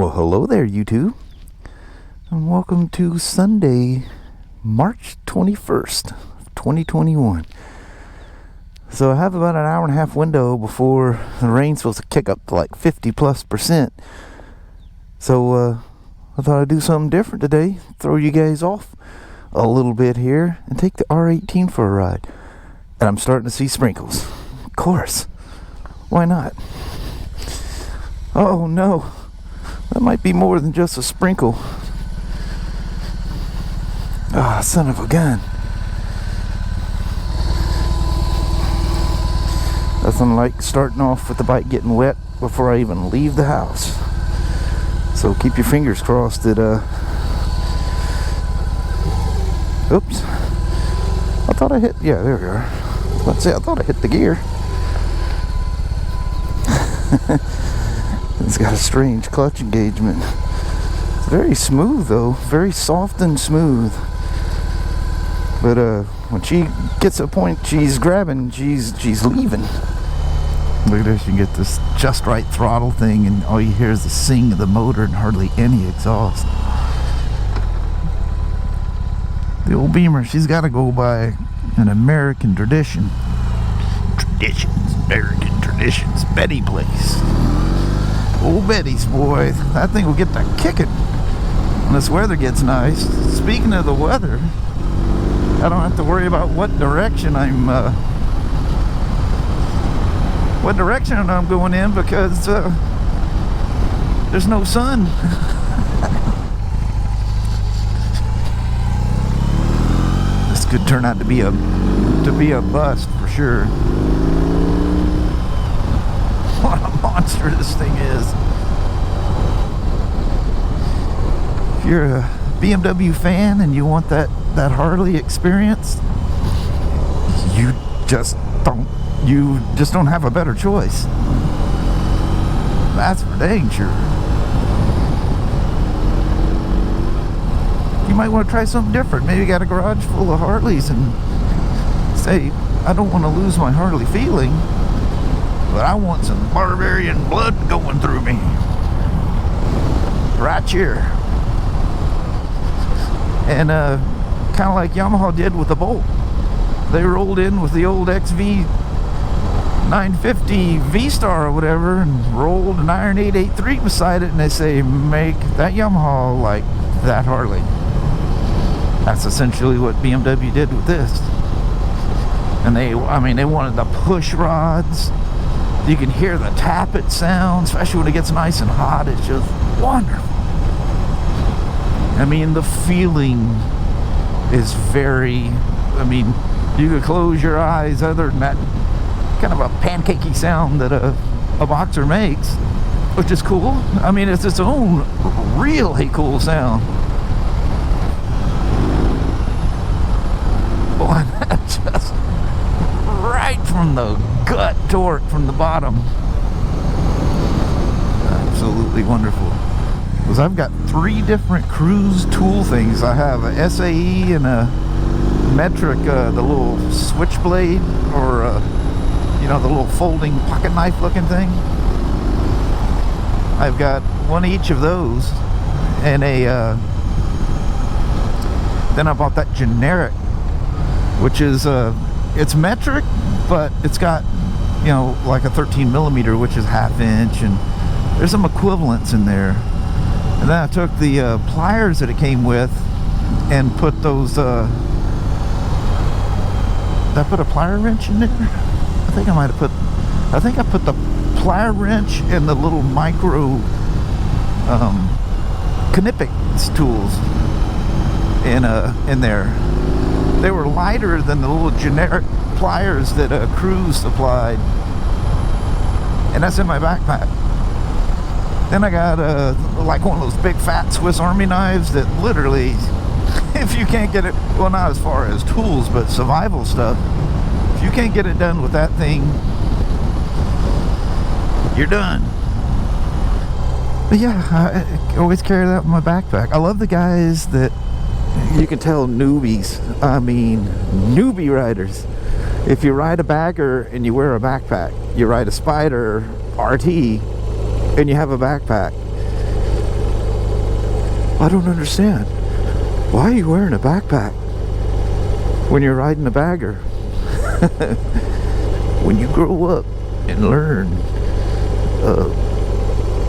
Well, hello there, YouTube, and welcome to Sunday, March 21st, 2021. So I have about an hour and a half window before the rain's supposed to kick up to like 50+%. So I thought I'd do something different today, throw you guys off a little bit here, and take the R18 for a ride. And I'm starting to see sprinkles. Of course. Why not? Oh no. That might be more than just a sprinkle. Ah, son of a gun. Nothing like starting off with the bike getting wet before I even leave the house. So keep your fingers crossed that, oops. I thought I hit, yeah, there we are. Let's see, I thought I hit the gear. It's got a strange clutch engagement. It's very smooth though, very soft and smooth. But when she gets to a point she's grabbing, she's leaving. Look at this, you can get this just right throttle thing and all you hear is the sing of the motor and hardly any exhaust. The old Beamer, she's got to go by an American tradition. American traditions, Betty place. Old Betty's, boy, that thing will get to kicking when this weather gets nice. Speaking of the weather, I don't have to worry about what direction I'm going in because there's no sun. This could turn out to be a bust for sure. What a monster this thing is. If you're a BMW fan and you want that Harley experience, you just don't have a better choice. That's for dang sure. You might want to try something different. Maybe you got a garage full of Harleys and say, I don't want to lose my Harley feeling, but I want some barbarian blood going through me. Right here. And kind of like Yamaha did with the Bolt. They rolled in with the old XV 950 V-Star or whatever and rolled an Iron 883 beside it and they say, make that Yamaha like that Harley. That's essentially what BMW did with this. And they wanted the push rods. You can hear the tappet sound, especially when it gets nice and hot. It's just wonderful. I mean, the feeling is very, you could close your eyes other than that kind of a pancakey sound that a boxer makes, which is cool. I mean, it's its own really cool sound. Boy, that just right from the gut torque from the bottom. Absolutely wonderful. Because I've got 3 different cruise tool things. I have a SAE and a metric, the little switchblade, or the little folding pocket knife looking thing. I've got one each of those, and then I bought that generic, which is it's metric, but it's got like a 13mm, which is 1/2 inch, and there's some equivalents in there. And then I took the pliers that it came with and put those did I put a plier wrench in there? I think I put the plier wrench and the little micro Knipex tools in there. They were lighter than the little generic pliers that Cruise supplied, and that's in my backpack. Then I got like one of those big fat Swiss Army knives that literally, if you can't get it, well, not as far as tools, but survival stuff, if you can't get it done with that thing, you're done. But yeah, I always carry that in my backpack. I love the guys that, you can tell, newbies, newbie riders. If you ride a bagger and you wear a backpack, you ride a Spyder RT and you have a backpack, I don't understand. Why are you wearing a backpack when you're riding a bagger? When you grow up and learn,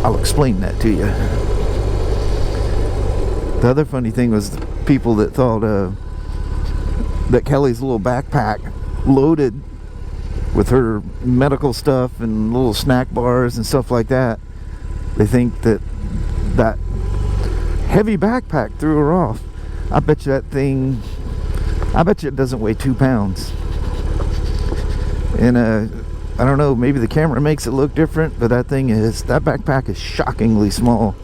I'll explain that to you. The other funny thing was the people that thought that Kelly's little backpack loaded with her medical stuff and little snack bars and stuff like that, they think that that heavy backpack threw her off. I bet you that thing, I bet you it doesn't weigh 2 pounds. And I don't know, maybe the camera makes it look different, but that backpack is shockingly small.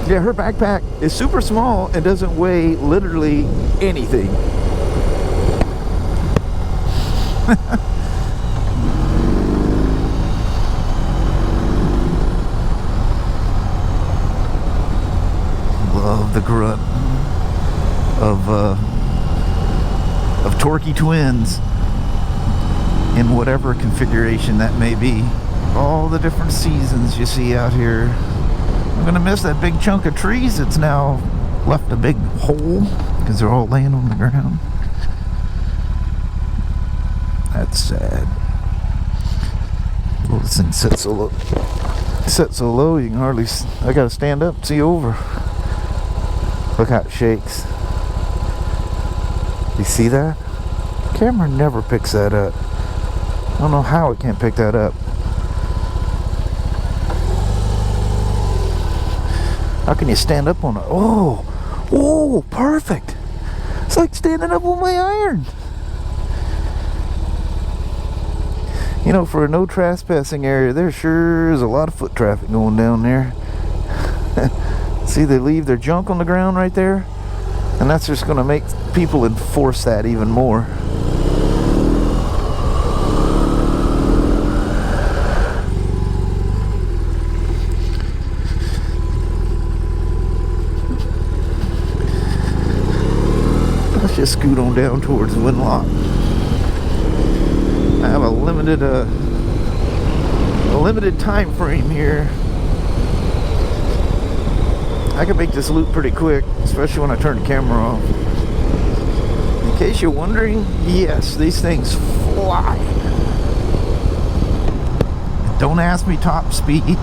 Yeah, her backpack is super small and doesn't weigh literally anything. Love the grunt of torquey twins in whatever configuration that may be. All the different seasons you see out here. I'm gonna miss that big chunk of trees that's now left a big hole because they're all laying on the ground. That's sad. Well, this thing sits so low you can hardly. I gotta stand up and see over. Look how it shakes. You see that? The camera never picks that up. I don't know how it can't pick that up. How can you stand up on it? Oh, perfect. It's like standing up on my iron. You know, for a no trespassing area, there sure is a lot of foot traffic going down there. See, they leave their junk on the ground right there, and that's just going to make people enforce that even more. Let's just scoot on down towards the windlock. I have a limited time frame here. I can make this loop pretty quick, especially when I turn the camera off. In case you're wondering, yes, these things fly. Don't ask me top speed.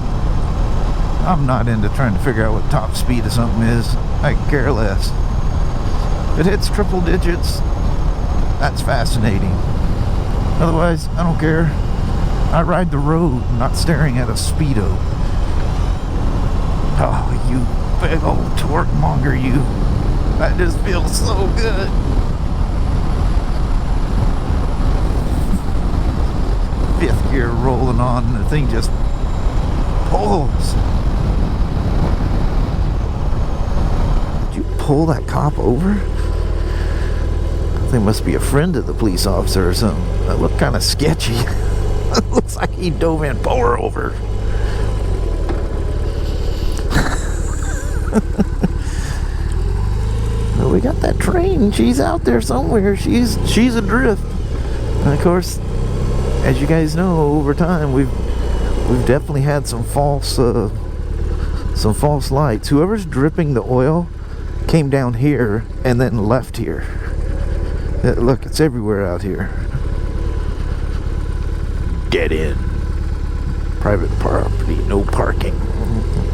I'm not into trying to figure out what top speed of something is. I could care less. If it hits triple digits, that's fascinating. Otherwise, I don't care. I ride the road, not staring at a Speedo. Oh, you big old torque monger, you. That just feels so good. Fifth gear rolling on, and the thing just pulls. Did you pull that cop over? They must be a friend of the police officer or something. That looked kind of sketchy. It looks like he dove in. Pull her over. Well, we got that train. She's out there somewhere. She's adrift. And of course, as you guys know, over time we've definitely had some false lights. Whoever's dripping the oil came down here and then left here. Look, it's everywhere out here. Dead end. Private property, no parking.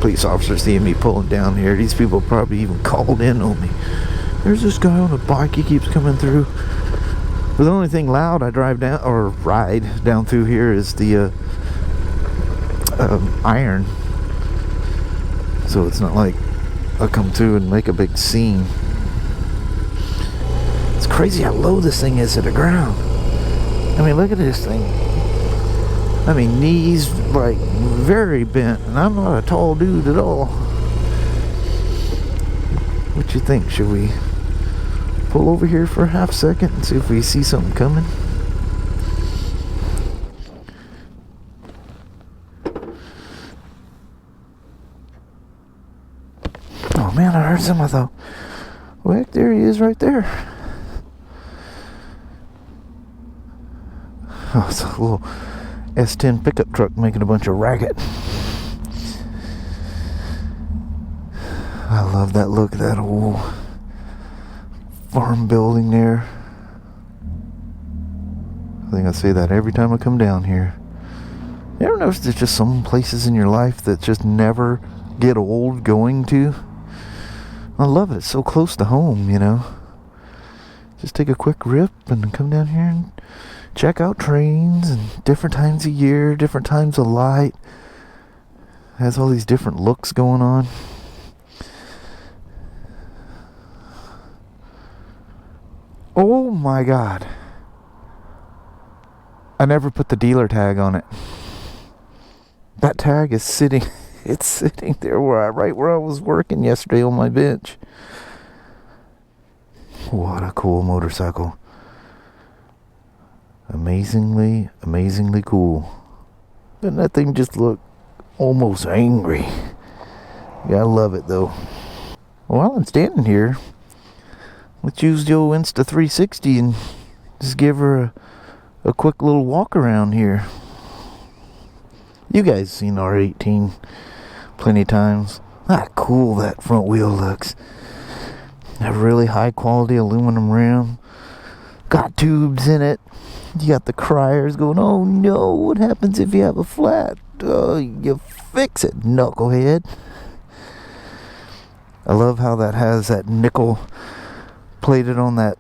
Police officers seeing me pulling down here. These people probably even called in on me. There's this guy on a bike, he keeps coming through. But the only thing loud I drive down, or ride down through here, is the iron. So it's not like I'll come through and make a big scene. It's crazy how low this thing is to the ground. I mean, look at this thing. I mean, knees like very bent, and I'm not a tall dude at all. What you think? Should we pull over here for a half second and see if we see something coming? Oh man, I heard something. I thought, well, heck, there he is right there. Oh, it's a little S10 pickup truck making a bunch of racket. I love that look of that old farm building there. I think I say that every time I come down here. You ever notice there's just some places in your life that just never get old going to? I love it. It's so close to home, you know. Just take a quick rip and come down here and check out trains and different times of year, different times of light. It has all these different looks going on. Oh my God. I never put the dealer tag on it. That tag is sitting, it's sitting there right where I was working yesterday on my bench. What a cool motorcycle. Amazingly cool. Doesn't that thing just look almost angry? Yeah, I love it though. While I'm standing here, let's use the old Insta360 and just give her a quick little walk around here. You guys seen R18 plenty of times. Ah, cool that front wheel looks. A really high quality aluminum rim. Got tubes in it. You got the criers going, oh no, what happens if you have a flat? You fix it, knucklehead. I love how that has that nickel plated on that,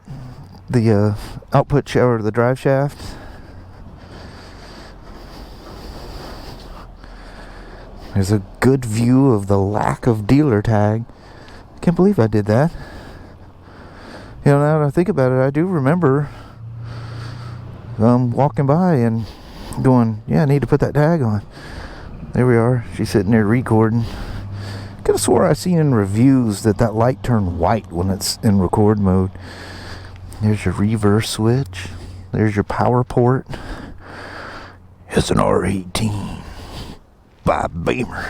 the output shaft or the drive shaft. There's a good view of the lack of dealer tag. I can't believe I did that. You know, now that I think about it, I do remember walking by and going, yeah, I need to put that tag on. There we are. She's sitting there recording. Could have swore I seen in reviews that light turned white when it's in record mode. There's your reverse switch. There's your power port. It's an R18 by Beamer.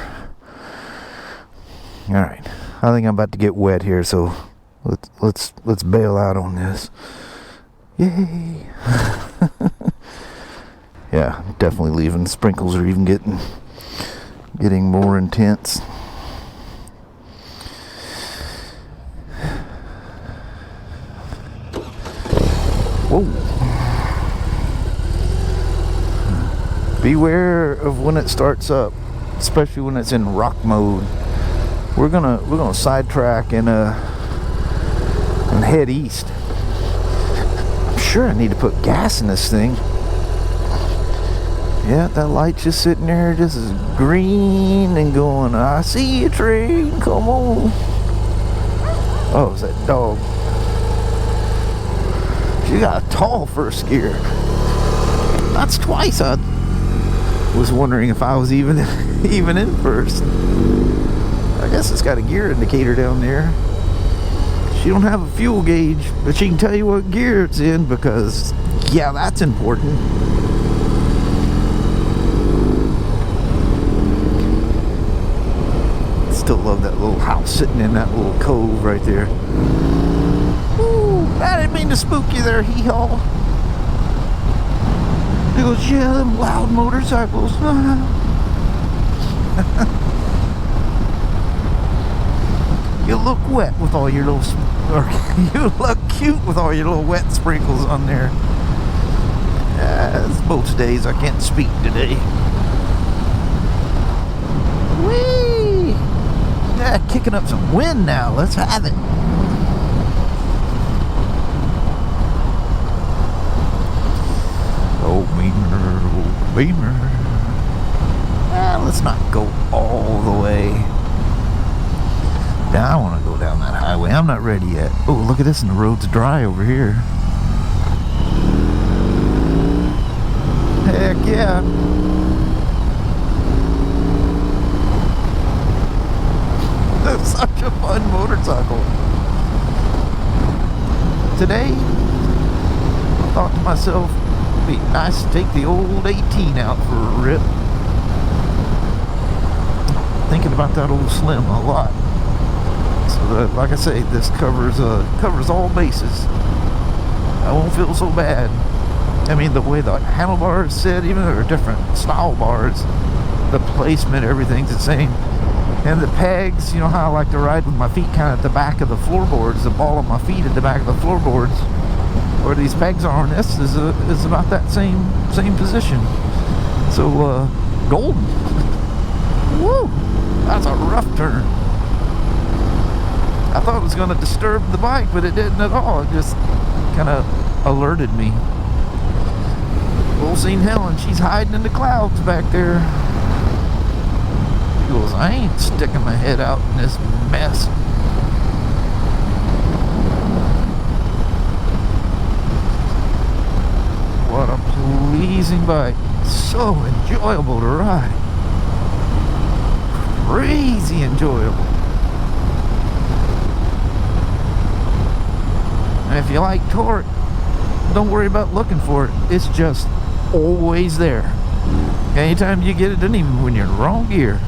All right, I think I'm about to get wet here, so let's bail out on this. Yay! Yeah, definitely leaving. The sprinkles are even getting more intense. Whoa! Beware of when it starts up, especially when it's in rock mode. We're gonna sidetrack and head east. I'm sure I need to put gas in this thing. Yeah, that light's just sitting there, just as green and going, I see you, train, come on. Oh, it's that dog. She got a tall first gear. That's twice I was wondering if I was even in first. I guess it's got a gear indicator down there. She don't have a fuel gauge, but she can tell you what gear it's in because, yeah, that's important. Still love that little house sitting in that little cove right there. Ooh, I didn't mean to spook you there, hee-haw. He goes, yeah, them loud motorcycles. You look wet with all your little, you look cute with all your little wet sprinkles on there. It's most days I can't speak today. Whee! Yeah, kicking up some wind now. Let's have it. Oh, Beamer. Let's not go all the way. Now I want to go down that highway. I'm not ready yet. Oh, look at this, and the road's dry over here. Heck yeah. That's such a fun motorcycle. Today, I thought to myself, it'd be nice to take the old 18 out for a rip. Thinking about that old Slim a lot. So like I say, this covers all bases. I won't feel so bad. I mean, the way the handlebars sit, even though they're different style bars, the placement, everything's the same. And the pegs, you know how I like to ride with my feet kind of at the back of the floorboards, the ball of my feet at the back of the floorboards, where these pegs are on this is about that same position. So golden. Woo! That's a rough turn. I thought it was going to disturb the bike, but it didn't at all. It just kind of alerted me. Old St. Helen, she's hiding in the clouds back there. She goes, I ain't sticking my head out in this mess. What a pleasing bike. So enjoyable to ride. Crazy enjoyable. And if you like torque, don't worry about looking for it. It's just always there. Anytime you get it, and even when you're in the wrong gear,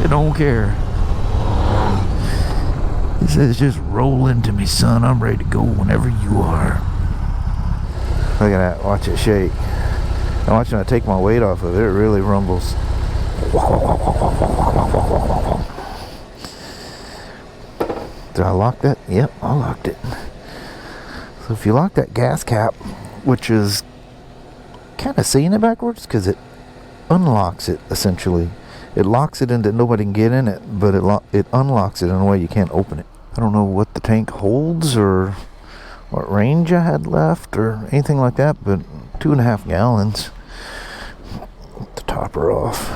it don't care. It says, just roll into me, son. I'm ready to go whenever you are. Look at that. Watch it shake. And watch when I take my weight off of it, it really rumbles. Did I lock that? Yep, I locked it. So if you lock that gas cap, which is kind of seeing it backwards, because it unlocks it essentially. It locks it into nobody can get in it, but it unlocks it in a way you can't open it. I don't know what the tank holds or what range I had left or anything like that, but 2.5 gallons. Get the topper off.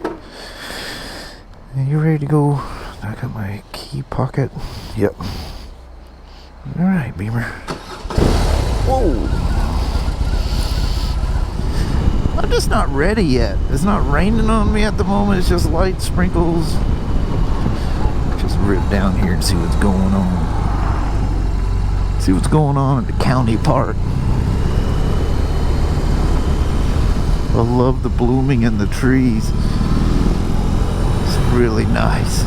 Are you ready to go? I got my key pocket. Yep. Alright, Beamer. Whoa! I'm just not ready yet. It's not raining on me at the moment. It's just light sprinkles. Just rip down here and see what's going on. See what's going on at the county park. I love the blooming in the trees. It's really nice.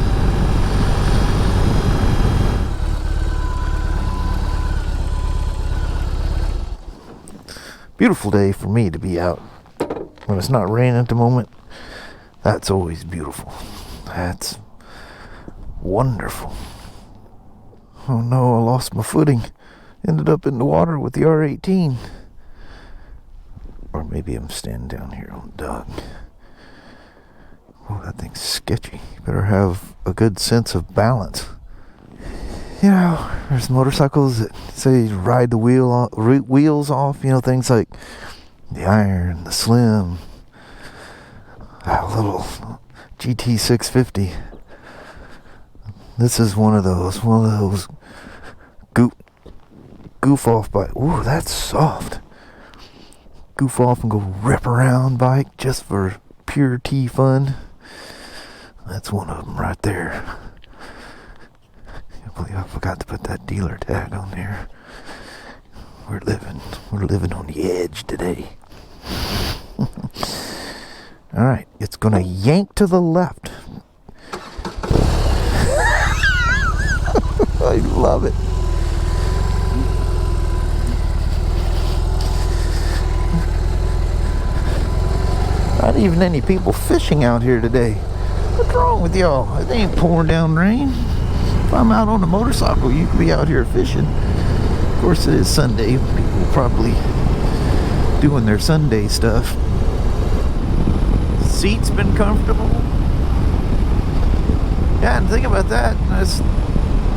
Beautiful day for me to be out. When it's not raining at the moment, that's always beautiful. That's wonderful. Oh no, I lost my footing. Ended up in the water with the R18. Or maybe I'm standing down here on the dock. Oh, that thing's sketchy. You better have a good sense of balance. You know, there's motorcycles that say ride the wheels off, you know, things like the Iron, the Slim, a little GT 650. This is one of those goof off bike. Ooh, that's soft. Goof off and go rip around bike just for pure T fun. That's one of them right there. I believe I forgot to put that dealer tag on there. We're living on the edge today. Alright, it's gonna yank to the left. I love it. Not even any people fishing out here today. What's wrong with y'all? It ain't pouring down rain. If I'm out on a motorcycle, you could be out here fishing. Of course, it is Sunday. People are probably doing their Sunday stuff. The seat's been comfortable. Yeah, and think about that. I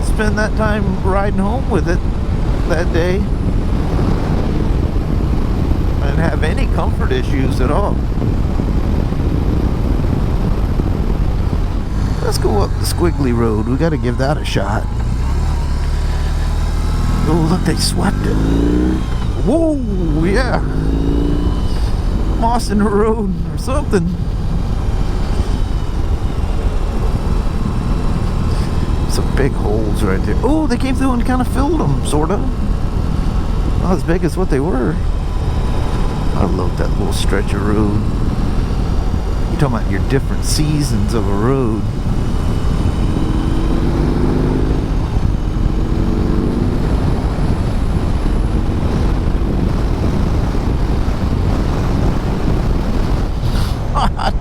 spend that time riding home with it that day. I didn't have any comfort issues at all. Let's go up the squiggly road. We got to give that a shot. Oh, look, they swept it. Whoa, yeah. Moss in the road or something. Some big holes right there. Oh, they came through and kind of filled them, sort of. Not as big as what they were. I love that little stretch of road. You're talking about your different seasons of a road.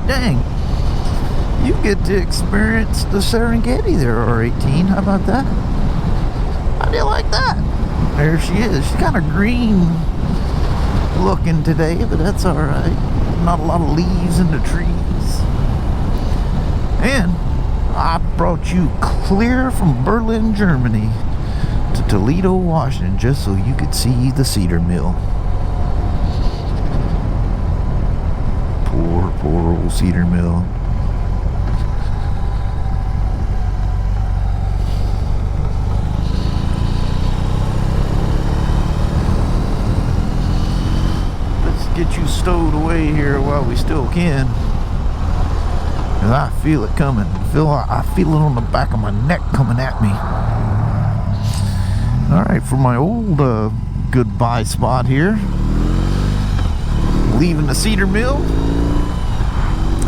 Dang. You get to experience the Serengeti there, R18. How about that? How do you like that? There she is. She's kind of green looking today, but that's alright. Not a lot of leaves in the trees. And I brought you clear from Berlin, Germany to Toledo, Washington, just so you could see the cedar mill. Poor old cedar mill. Get you stowed away here while we still can. And I feel it coming. I feel it on the back of my neck coming at me. Alright, for my old goodbye spot here, leaving the cedar mill,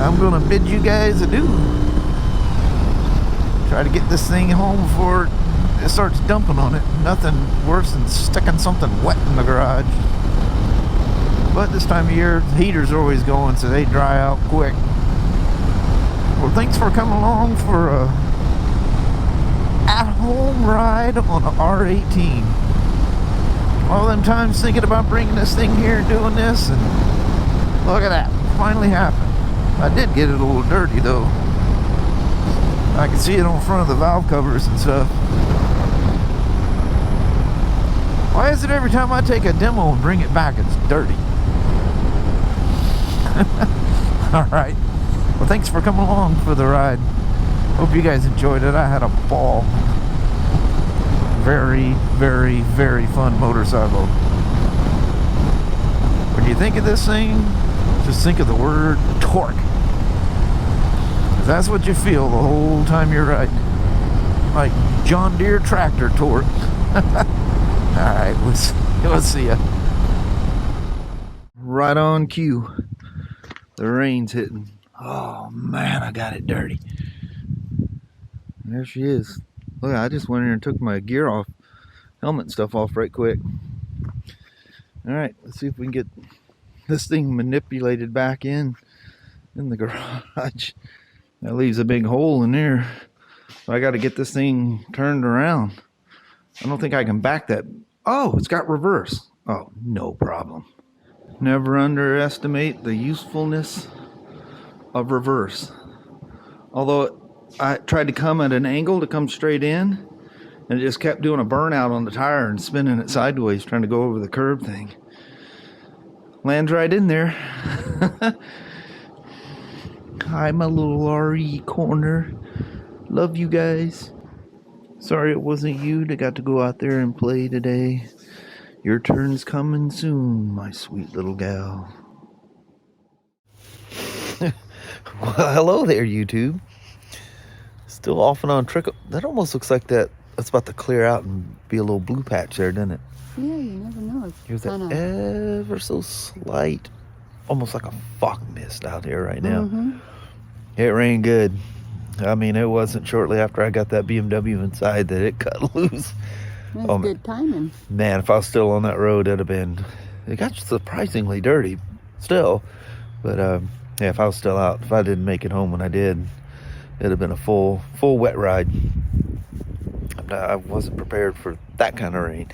I'm gonna bid you guys adieu. Try to get this thing home before it starts dumping on it. Nothing worse than sticking something wet in the garage. But this time of year, the heaters are always going, so they dry out quick. Well, thanks for coming along for a at-home ride on an R18. All them times thinking about bringing this thing here and doing this, and look at that, finally happened. I did get it a little dirty though. I can see it on front of the valve covers and stuff. Why is it every time I take a demo and bring it back, it's dirty? Alright, well, thanks for coming along for the ride. Hope you guys enjoyed it. I had a ball. Very, very, very fun motorcycle. When you think of this thing, just think of the word torque. That's what you feel the whole time you're riding. Like John Deere tractor torque. Alright, we'll see ya. Right on cue. The rain's hitting. Oh man, I got it dirty. There she is. Look, I just went in and took my gear off, helmet and stuff off right quick. Alright, let's see if we can get this thing manipulated back in the garage. That leaves a big hole in there. So I got to get this thing turned around. I don't think I can back that. Oh, it's got reverse. Oh, no problem. Never underestimate the usefulness of reverse. Although I tried to come at an angle to come straight in, and it just kept doing a burnout on the tire and spinning it sideways, trying to go over the curb thing. Lands right in there. Hi, my little RE corner. Love you guys. Sorry it wasn't you that got to go out there and play today. Your turn's coming soon, my sweet little gal. Well, hello there, YouTube. Still off and on trickle. That almost looks like that's about to clear out and be a little blue patch there, doesn't it? Yeah, you never know. Here's that ever so slight, almost like a fog mist out here right now. Mm-hmm. It rained good. I mean, it wasn't shortly after I got that BMW inside that it cut loose. That's good timing. Man, if I was still on that road, it got surprisingly dirty still. But yeah, if I was still out, if I didn't make it home when I did, it'd have been a full wet ride. I wasn't prepared for that kind of rain.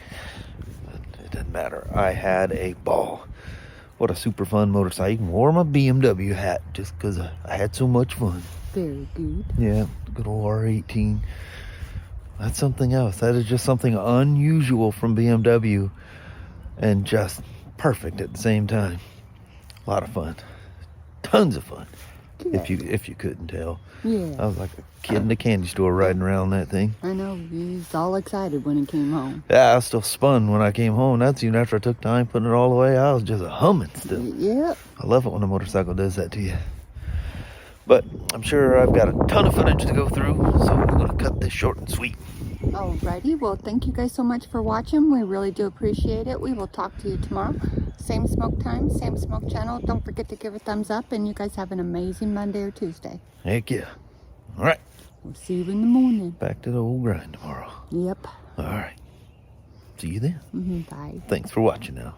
But it didn't matter. I had a ball. What a super fun motorcycle. I even wore my BMW hat just because I had so much fun. Very good. Yeah, good old R18. That's something else. That is just something unusual from BMW and just perfect at the same time. A lot of fun. Tons of fun. Yeah. If you couldn't tell. Yeah. I was like a kid in a candy store riding around that thing. I know. He was all excited when he came home. Yeah, I was still spun when I came home. That's even after I took time putting it all away. I was just humming still. Yep. I love it when a motorcycle does that to you. But I'm sure I've got a ton of footage to go through, so we're going to cut this short and sweet. Alrighty, well, thank you guys so much for watching. We really do appreciate it. We will talk to you tomorrow. Same smoke time, same smoke channel. Don't forget to give a thumbs up, and you guys have an amazing Monday or Tuesday. Heck yeah. All right. We'll see you in the morning. Back to the old grind tomorrow. Yep. All right. See you then. Bye. Thanks for watching now.